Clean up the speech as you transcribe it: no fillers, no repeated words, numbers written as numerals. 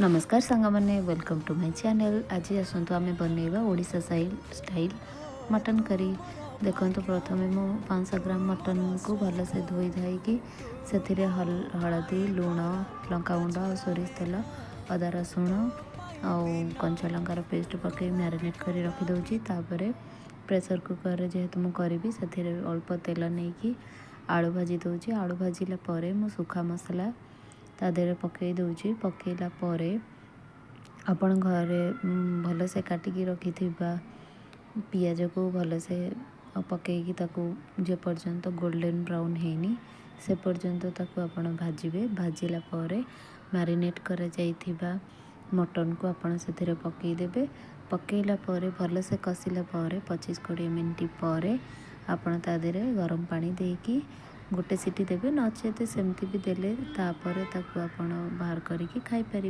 नमस्कार सांग मैंने वेलकम टू माय चैनल। आज आसतु आम बनइबा ओडिशा स्टाइल मटन करी। देखो प्रथम मु 500 ग्राम मटन को भलसे धोई धाई से हलदी लुण लंकागुंड और सोरिष तेल अदा रसुण आउ कंचा लंकार पेस्ट पकई मैरिनेट कर रखिदे। प्रेसर कुकर जेहेतु मुझे करी से अल्प तेल नहीं आलू भाजी दूची। आलू भाजिला परे मु सुखा मसला ता देहरे पकई दूची। पकईला परे आपण घरे भलसे काटिकी रखि पियाज को भलसे पकईकी ताकू जे पर्यंत गोल्डन ब्राउन हैनी से पर्यंत ताकू आपण भाजिबे। भाजिला परे मैरिनेट कर जाइथिबा मटन को आपण से पकई देबे। पकईला परे भलसे कसिला परे 25-20 मिनट परे आपण ता देहरे गरम पानी देकी गोटे सीटी देबे। नचेत सेमती भी देले तापर ताकू आपण बाहर करिकी खाई पारि।